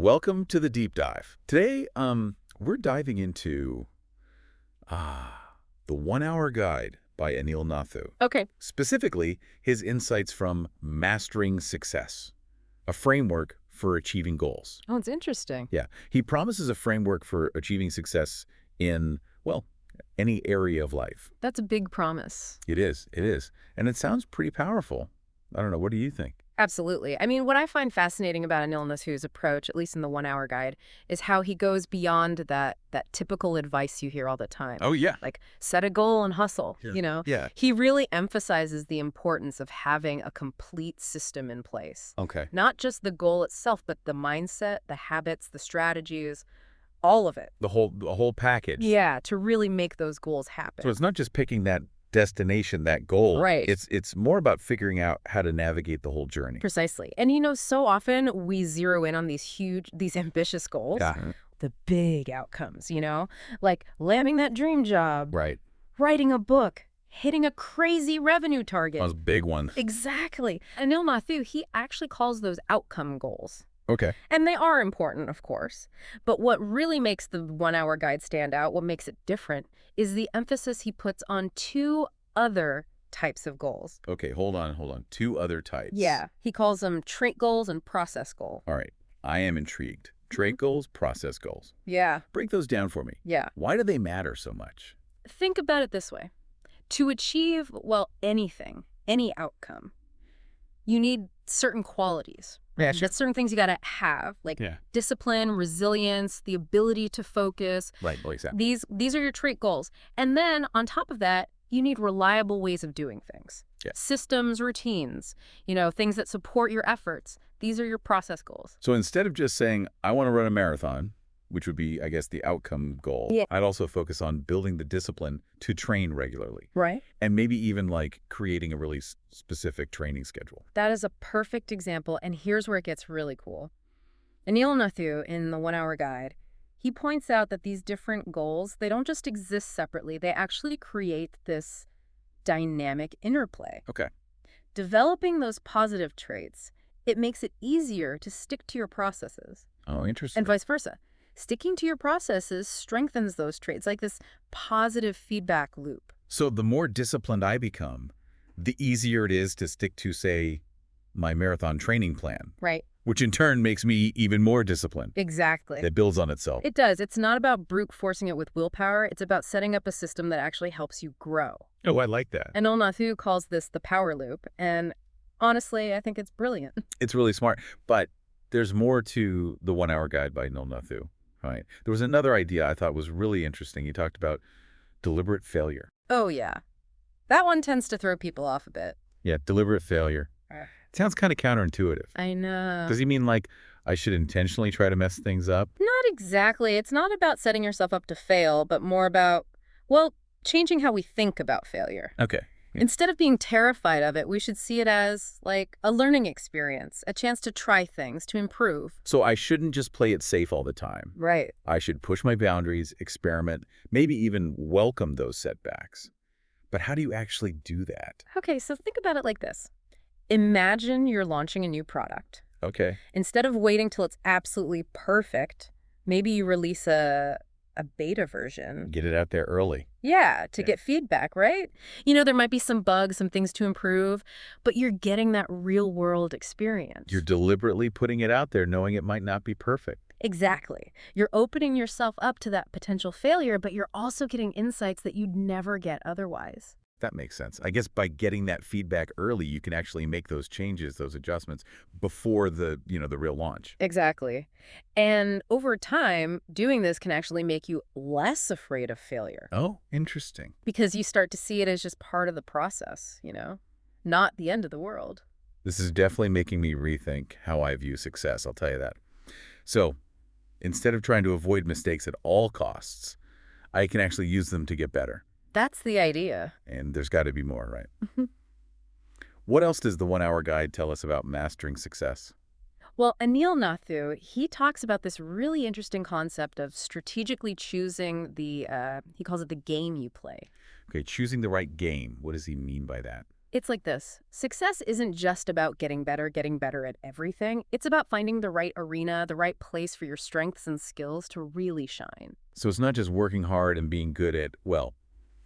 Welcome to the deep dive. Today, we're diving into the 1 Hour Guide by Anil Nathu. Okay. Specifically, his insights from Mastering Success, a framework for achieving goals. Oh, it's interesting. Yeah, he promises a framework for achieving success in, well, any area of life. That's a big promise. It is. And it sounds pretty powerful. I don't know, what do you think? Absolutely. I mean, what I find fascinating about Anil Nathu's approach, at least in the 1 Hour Guide, is how he goes beyond that typical advice you hear all the time. Oh, yeah. Like, set a goal and hustle, Yeah. He really emphasizes the importance of having a complete system in place. Okay. Not just the goal itself, but the mindset, the habits, the strategies, all of it. The whole package. Yeah, to really make those goals happen. So it's not just picking that destination, that goal. Right. It's more about figuring out how to navigate the whole journey. Precisely. And so often we zero in on these ambitious goals, Yeah. the big outcomes, like landing that dream job, Right. writing a book, hitting a crazy revenue target. Those big ones. Exactly. Anil Nathu, he actually calls those outcome goals. Okay. And they are important, of course. But what really makes the 1 Hour Guide stand out, what makes it different, is the emphasis he puts on two other types of goals. Okay, hold on. Two other types. Yeah. He calls them trait goals and process goals. All right. I am intrigued. Trait goals, process goals. Yeah. Break those down for me. Yeah. Why do they matter so much? Think about it this way. To achieve, anything, any outcome, you need certain qualities. Yeah, That's certain things you got to have, like discipline, resilience, the ability to focus. Right, exactly. These are your trait goals. And then on top of that, you need reliable ways of doing things. Yeah. Systems, routines, things that support your efforts. These are your process goals. So instead of just saying, I want to run a marathon, which would be, I guess, the outcome goal, I'd also focus on building the discipline to train regularly. Right. And maybe even like creating a really specific training schedule. That is a perfect example, and here's where it gets really cool. Anil Nathu, in the 1 Hour Guide, he points out that these different goals, they don't just exist separately, they actually create this dynamic interplay. Okay. Developing those positive traits, it makes it easier to stick to your processes. Oh, interesting. And vice versa. Sticking to your processes strengthens those traits, like this positive feedback loop. So the more disciplined I become, the easier it is to stick to, say, my marathon training plan. Right. Which in turn makes me even more disciplined. Exactly. It builds on itself. It does. It's not about brute forcing it with willpower. It's about setting up a system that actually helps you grow. Oh, I like that. Anil Nathu calls this the power loop, and honestly, I think it's brilliant. It's really smart. But there's more to the 1 Hour Guide by Anil Nathu. Right. There was another idea I thought was really interesting. He talked about deliberate failure. Oh, yeah. That one tends to throw people off a bit. Yeah, deliberate failure. It sounds kind of counterintuitive. I know. Does he mean like I should intentionally try to mess things up? Not exactly. It's not about setting yourself up to fail, but more about, changing how we think about failure. Okay. Yeah. Instead of being terrified of it, we should see it as, like, a learning experience, a chance to try things, to improve. So I shouldn't just play it safe all the time. Right. I should push my boundaries, experiment, maybe even welcome those setbacks. But how do you actually do that? Okay, so think about it like this. Imagine you're launching a new product. Okay. Instead of waiting till it's absolutely perfect, maybe you release a beta version. Get it out there early. Yeah, to get feedback, right? There might be some bugs, some things to improve, but you're getting that real-world experience. You're deliberately putting it out there knowing it might not be perfect. Exactly. You're opening yourself up to that potential failure, but you're also getting insights that you'd never get otherwise. That makes sense. I guess by getting that feedback early, you can actually make those changes, those adjustments before the real launch. Exactly. And over time, doing this can actually make you less afraid of failure. Oh, interesting. Because you start to see it as just part of the process, not the end of the world. This is definitely making me rethink how I view success, I'll tell you that. So instead of trying to avoid mistakes at all costs, I can actually use them to get better. That's the idea. And there's got to be more, right? What else does the 1 Hour Guide tell us about mastering success? Well, Anil Nathu, he talks about this really interesting concept of strategically choosing he calls it the game you play. Okay, choosing the right game. What does he mean by that? It's like this. Success isn't just about getting better at everything. It's about finding the right arena, the right place for your strengths and skills to really shine. So it's not just working hard and being good at, well,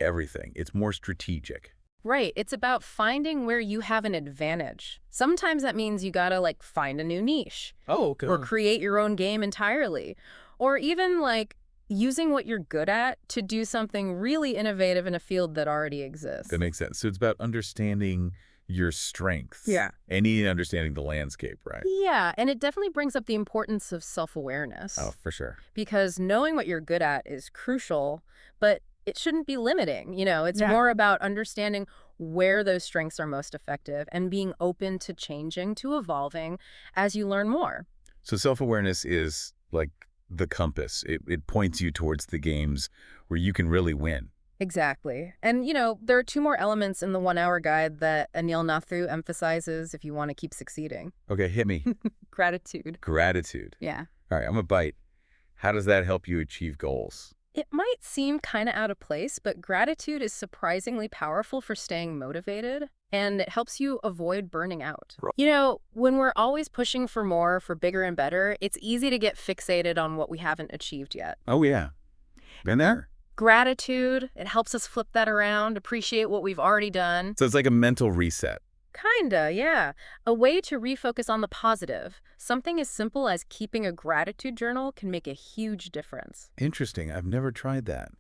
everything. It's more strategic. Right. It's about finding where you have an advantage. Sometimes that means you gotta, like, find a new niche Oh, okay. or create your own game entirely. Or even, like, using what you're good at to do something really innovative in a field that already exists. That makes sense. So it's about understanding your strengths. Yeah. And even understanding the landscape, right? Yeah, and it definitely brings up the importance of self-awareness. Oh, for sure. Because knowing what you're good at is crucial, but it shouldn't be limiting. It's more about understanding where those strengths are most effective and being open to changing, to evolving as you learn more. So self-awareness is like the compass. It points you towards the games where you can really win. Exactly. And, there are two more elements in the 1 hour guide that Anil Nathu emphasizes if you want to keep succeeding. Okay, hit me. Gratitude. Gratitude. Yeah. All right, I'm a bite. How does that help you achieve goals? It might seem kind of out of place, but gratitude is surprisingly powerful for staying motivated, and it helps you avoid burning out. Right. When we're always pushing for more, for bigger and better, it's easy to get fixated on what we haven't achieved yet. Oh, yeah. Been there. Gratitude, it helps us flip that around, appreciate what we've already done. So it's like a mental reset. Kinda, yeah. A way to refocus on the positive. Something as simple as keeping a gratitude journal can make a huge difference. Interesting. I've never tried that.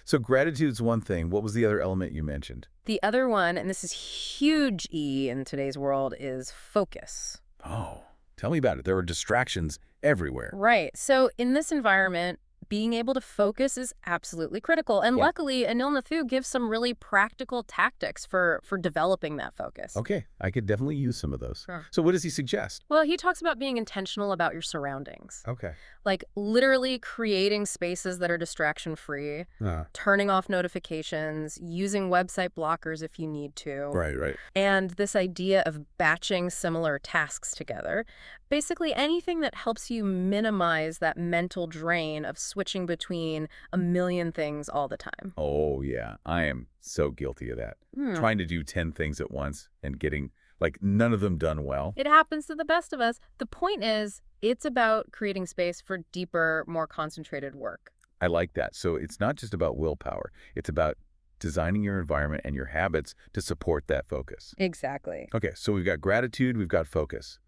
So gratitude's one thing. What was the other element you mentioned? The other one, and this is huge E in today's world, is focus. Oh, tell me about it. There are distractions everywhere. Right. So in this environment, being able to focus is absolutely critical. And Yeah. luckily, Anil Nathu gives some really practical tactics for developing that focus. Okay, I could definitely use some of those. Sure. So what does he suggest? Well, he talks about being intentional about your surroundings. Okay. Like literally creating spaces that are distraction-free, turning off notifications, using website blockers if you need to. Right. And this idea of batching similar tasks together. Basically anything that helps you minimize that mental drain of switching between a million things all the time. Oh, yeah. I am so guilty of that. Trying to do 10 things at once and getting, like, none of them done well. It happens to the best of us. The point is, it's about creating space for deeper, more concentrated work. I like that. So it's not just about willpower. It's about designing your environment and your habits to support that focus. Exactly. Okay, so we've got gratitude, we've got focus.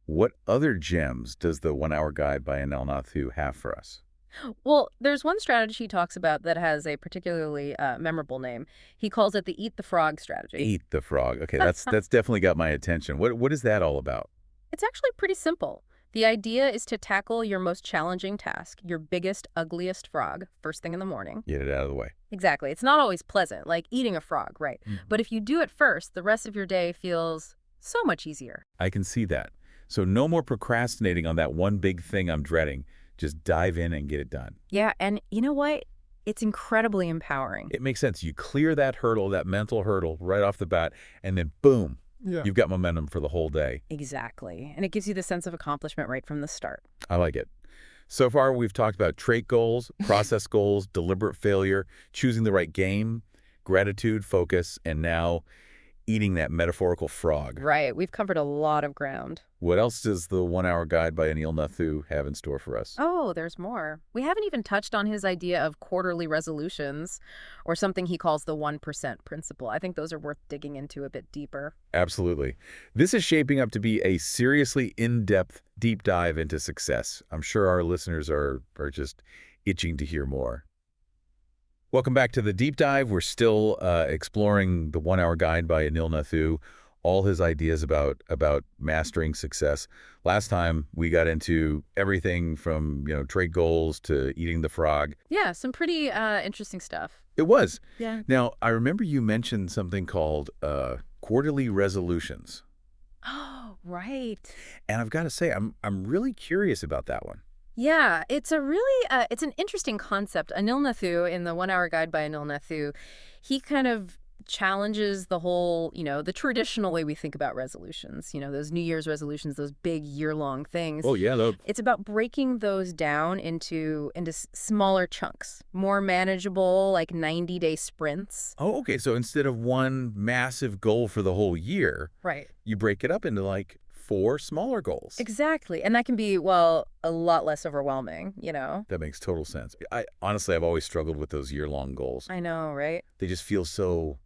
What other gems does the 1 hour guide by Anil Nathu have for us? Well, there's one strategy he talks about that has a particularly memorable name. He calls it the eat the frog strategy. Eat the frog. Okay, that's definitely got my attention. What is that all about? It's actually pretty simple. The idea is to tackle your most challenging task, your biggest, ugliest frog, first thing in the morning. Get it out of the way. Exactly. It's not always pleasant, like eating a frog, right? But if you do it first, the rest of your day feels so much easier. I can see that. So no more procrastinating on that one big thing I'm dreading. Just dive in and get it done. Yeah, and you know what? It's incredibly empowering. It makes sense. You clear that hurdle, that mental hurdle right off the bat, and then boom, you've got momentum for the whole day. Exactly. And it gives you the sense of accomplishment right from the start. I like it. So far, we've talked about trait goals, process goals, deliberate failure, choosing the right game, gratitude, focus, and now eating that metaphorical frog. Right. We've covered a lot of ground. What else does the 1 hour guide by Anil Nathu have in store for us? Oh, there's more. We haven't even touched on his idea of quarterly resolutions or something he calls the 1% principle. I think those are worth digging into a bit deeper. Absolutely. This is shaping up to be a seriously in-depth deep dive into success. I'm sure our listeners are just itching to hear more. Welcome back to the deep dive. We're still exploring the 1 hour guide by Anil Nathu, all his ideas about mastering success. Last time we got into everything from, trait goals to eating the frog. Yeah, some pretty interesting stuff. It was. Yeah. Now, I remember you mentioned something called quarterly resolutions. Oh, right. And I've got to say, I'm really curious about that one. Yeah, it's a really, it's an interesting concept. Anil Nathu, in the 1 hour guide by Anil Nathu, he kind of challenges the whole, the traditional way we think about resolutions, those New Year's resolutions, those big year-long things. Oh, yeah, It's about breaking those down into smaller chunks, more manageable, like 90-day sprints. oh, okay. So instead of one massive goal for the whole year, Right. you break it up into like 4 smaller goals. Exactly. And that can be, well, a lot less overwhelming. That makes total sense. Honestly, I've always struggled with those year-long goals. I know, right? They just feel so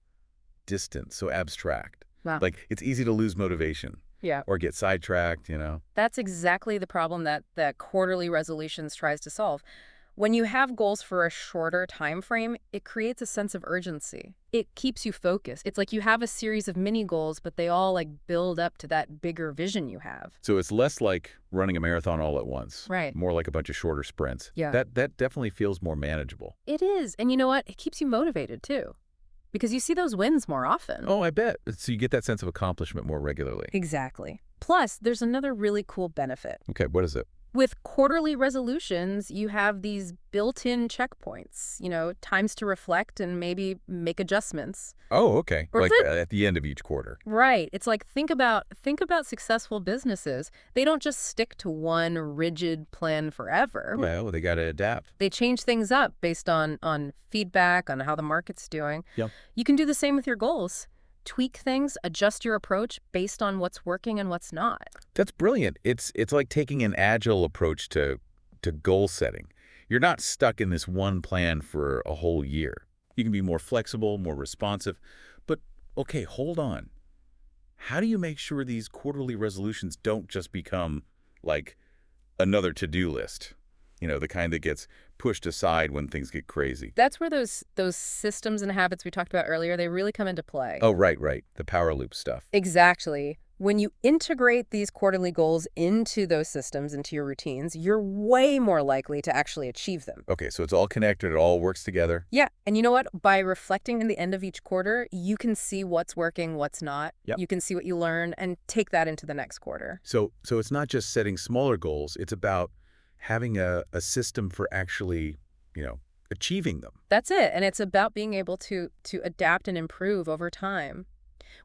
distant, so abstract. Wow. Like, it's easy to lose motivation Yeah. or get sidetracked. That's exactly the problem that quarterly resolutions tries to solve. When you have goals for a shorter time frame, it creates a sense of urgency. It keeps you focused. It's like you have a series of mini goals, but they all like build up to that bigger vision you have. So it's less like running a marathon all at once. Right. More like a bunch of shorter sprints. Yeah. That definitely feels more manageable. It is. And you know what? It keeps you motivated too, because you see those wins more often. Oh, I bet. So you get that sense of accomplishment more regularly. Exactly. Plus, there's another really cool benefit. Okay, what is it? With quarterly resolutions, you have these built-in checkpoints, times to reflect and maybe make adjustments. Oh, okay. Or Like flip- at the end of each quarter. Right. It's like think about successful businesses. They don't just stick to one rigid plan forever. Well, they got to adapt. They change things up based on feedback, on how the market's doing. Yep. You can do the same with your goals. Tweak things, adjust your approach based on what's working and what's not. That's brilliant. It's like taking an agile approach to goal setting. You're not stuck in this one plan for a whole year. You can be more flexible, more responsive. But, okay, hold on. How do you make sure these quarterly resolutions don't just become like another to-do list? The kind that gets pushed aside when things get crazy. That's where those systems and habits we talked about earlier, they really come into play. Oh, right. The power loop stuff. Exactly. When you integrate these quarterly goals into those systems, into your routines, you're way more likely to actually achieve them. Okay, so it's all connected. It all works together. Yeah. And you know what? By reflecting in the end of each quarter, you can see what's working, what's not. Yep. You can see what you learn and take that into the next quarter. So it's not just setting smaller goals. It's about having a system for actually, achieving them. That's it. And it's about being able to adapt and improve over time,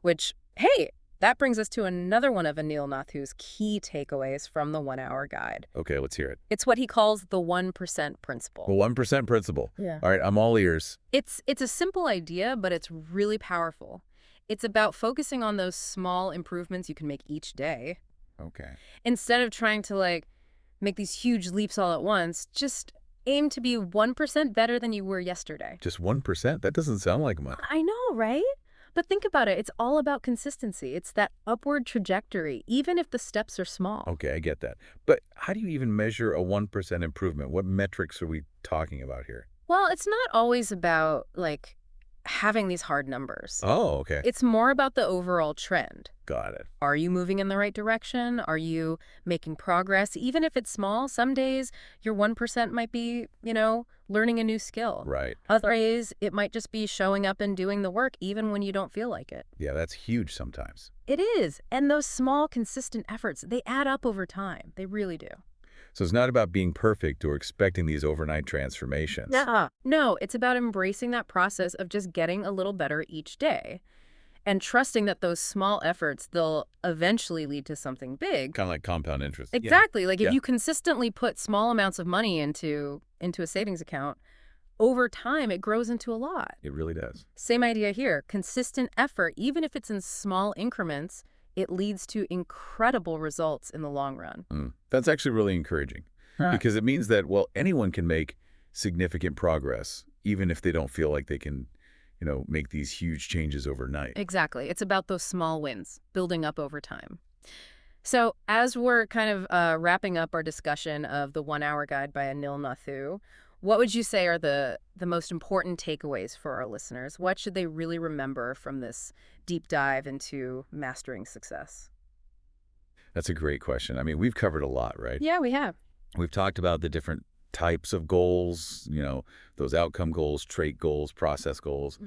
which, hey, that brings us to another one of Anil Nathu's key takeaways from the 1 Hour Guide. Okay, let's hear it. It's what he calls the 1% principle. The 1% principle. Yeah. All right, I'm all ears. It's a simple idea, but it's really powerful. It's about focusing on those small improvements you can make each day. Okay. Instead of trying to make these huge leaps all at once, just aim to be 1% better than you were yesterday. Just 1%? That doesn't sound like much. I know, right? But think about it. It's all about consistency. It's that upward trajectory, even if the steps are small. Okay, I get that. But how do you even measure a 1% improvement? What metrics are we talking about here? Well, it's not always about, having these hard numbers. Oh, okay. It's more about the overall trend. Got it. Are you moving in the right direction? Are you making progress? Even if it's small, some days your 1% might be, learning a new skill. Right. Other days, it might just be showing up and doing the work even when you don't feel like it. Yeah, that's huge sometimes. It is. And those small, consistent efforts, they add up over time. They really do. So it's not about being perfect or expecting these overnight transformations. No, it's about embracing that process of just getting a little better each day and trusting that those small efforts, they'll eventually lead to something big. Kind of like compound interest. Exactly. If Yeah. you consistently put small amounts of money into a savings account, over time, it grows into a lot. It really does. Same idea here. Consistent effort, even if it's in small increments, it leads to incredible results in the long run. That's actually really encouraging because it means that, anyone can make significant progress, even if they don't feel like they can, make these huge changes overnight. Exactly. It's about those small wins, building up over time. So as we're kind of wrapping up our discussion of the 1 Hour Guide by Anil Nathu, what would you say are the most important takeaways for our listeners? What should they really remember from this deep dive into mastering success? That's a great question. I mean, we've covered a lot, right? Yeah, we have. We've talked about the different types of goals, those outcome goals, trait goals, process goals.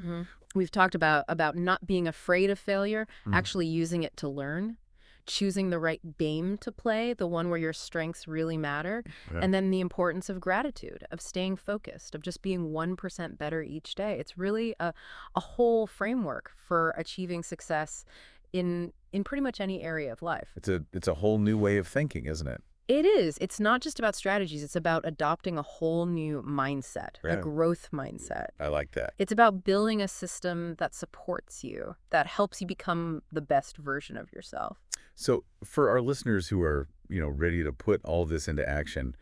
We've talked about not being afraid of failure, actually using it to learn, choosing the right game to play, the one where your strengths really matter, and then the importance of gratitude, of staying focused, of just being 1% better each day. It's really a whole framework for achieving success in pretty much any area of life. It's a whole new way of thinking, isn't it? It is. It's not just about strategies. It's about adopting a whole new mindset, a Yeah. growth mindset. I like that. It's about building a system that supports you, that helps you become the best version of yourself. So for our listeners who are, ready to put all this into action,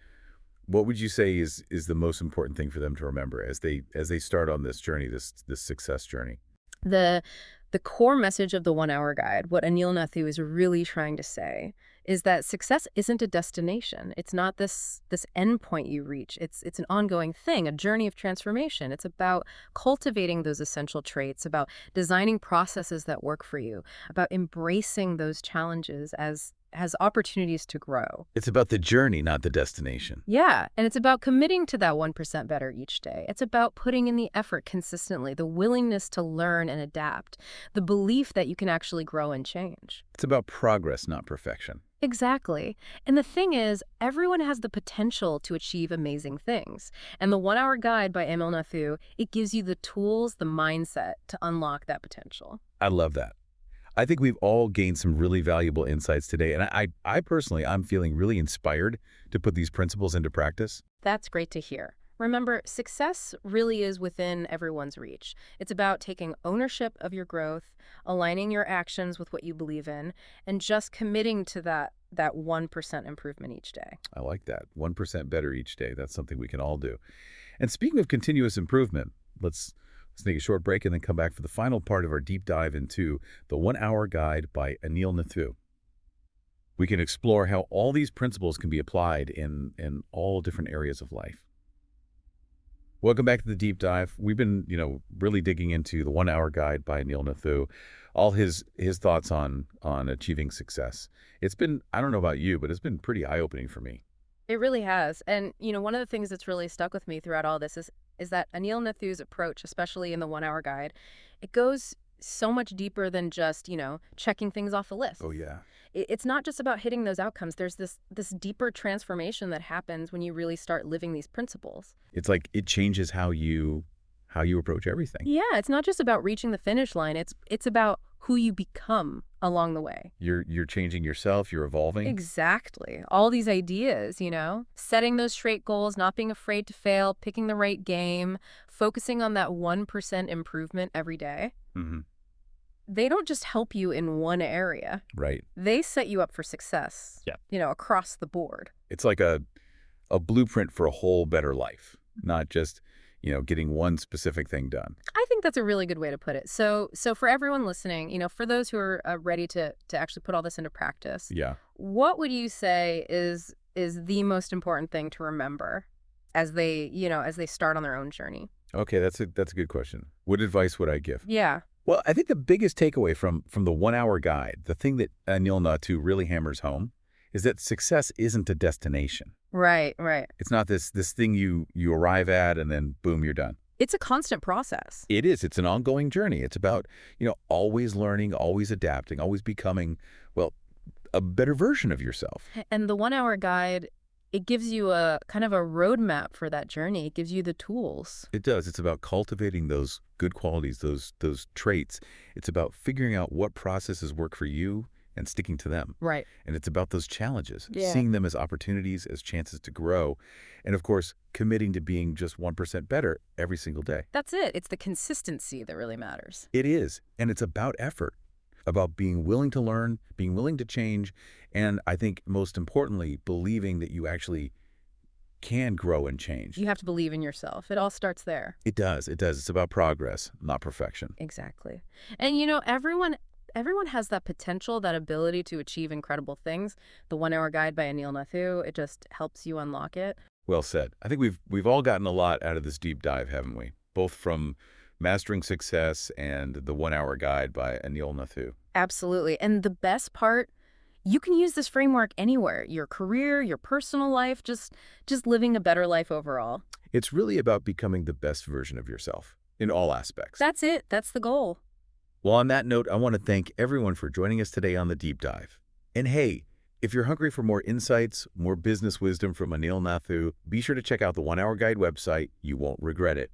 what would you say is the most important thing for them to remember as they start on this journey, this success journey? The the core message of the 1 Hour Guide, what Anil Nathu is really trying to say, is that success isn't a destination. It's not this endpoint you reach. It's an ongoing thing, a journey of transformation. It's about cultivating those essential traits, about designing processes that work for you, about embracing those challenges as opportunities to grow. It's about the journey, not the destination. Yeah, and it's about committing to that 1% better each day. It's about putting in the effort consistently, the willingness to learn and adapt, the belief that you can actually grow and change. It's about progress, not perfection. Exactly. And the thing is, everyone has the potential to achieve amazing things. And the 1 Hour Guide by Emil Nathu, it gives you the tools, the mindset to unlock that potential. I love that. I think we've all gained some really valuable insights today, and I personally, I'm feeling really inspired to put these principles into practice. That's great to hear. Remember, success really is within everyone's reach. It's about taking ownership of your growth, aligning your actions with what you believe in, and just committing to that 1% improvement each day. I like that. 1% better each day. That's something we can all do. And speaking of continuous improvement, let's take a short break and then come back for the final part of our deep dive into the 1 Hour Guide by Anil Nathu. We can explore how all these principles can be applied in all different areas of life. Welcome back to the deep dive. We've been, really digging into the 1 Hour Guide by Anil Nathu, all his thoughts on achieving success. It's been, I don't know about you, but it's been pretty eye-opening for me. It really has. And, one of the things that's really stuck with me throughout all this is that Anil Nathu's approach, especially in the 1 Hour Guide, it goes so much deeper than just, checking things off the list. Oh, yeah. It's not just about hitting those outcomes. There's this deeper transformation that happens when you really start living these principles. It's like it changes how you approach everything. Yeah, it's not just about reaching the finish line. It's about who you become along the way. You're changing yourself, you're evolving. Exactly. All these ideas, setting those straight goals, not being afraid to fail, picking the right game, focusing on that 1% improvement every day. Mm-hmm. They don't just help you in one area. Right. They set you up for success, across the board. It's like a blueprint for a whole better life, not just, getting one specific thing done. I think that's a really good way to put it. So for everyone listening, for those who are ready to actually put all this into practice, Yeah. what would you say is the most important thing to remember as they start on their own journey? Okay, that's a good question. What advice would I give? Yeah. Well, I think the biggest takeaway from the 1 Hour Guide, the thing that Anil Nathu really hammers home, is that success isn't a destination. Right, right. It's not this thing you arrive at and then boom, you're done. It's a constant process. It is. It's an ongoing journey. It's about, always learning, always adapting, always becoming, well, a better version of yourself. And the 1 Hour Guide, it gives you a kind of a roadmap for that journey. It gives you the tools. It does. It's about cultivating those good qualities, those traits. It's about figuring out what processes work for you and sticking to them. Right. And it's about those challenges, Yeah. seeing them as opportunities, as chances to grow, and of course, committing to being just 1% better every single day. That's it. It's the consistency that really matters. It is. And it's about effort, about being willing to learn, being willing to change, and I think most importantly, believing that you actually can grow and change. You have to believe in yourself. It all starts there. It does. It does. It's about progress, not perfection. Exactly. And everyone has that potential, that ability to achieve incredible things. The 1 Hour Guide by Anil Nathu, it just helps you unlock it. Well said. I think we've all gotten a lot out of this deep dive, haven't we? Both from Mastering Success and the 1 Hour Guide by Anil Nathu. Absolutely. And the best part, you can use this framework anywhere, your career, your personal life, just living a better life overall. It's really about becoming the best version of yourself in all aspects. That's it. That's the goal. Well, on that note, I want to thank everyone for joining us today on the deep dive. And hey, if you're hungry for more insights, more business wisdom from Anil Nathu, be sure to check out the 1 Hour Guide website. You won't regret it.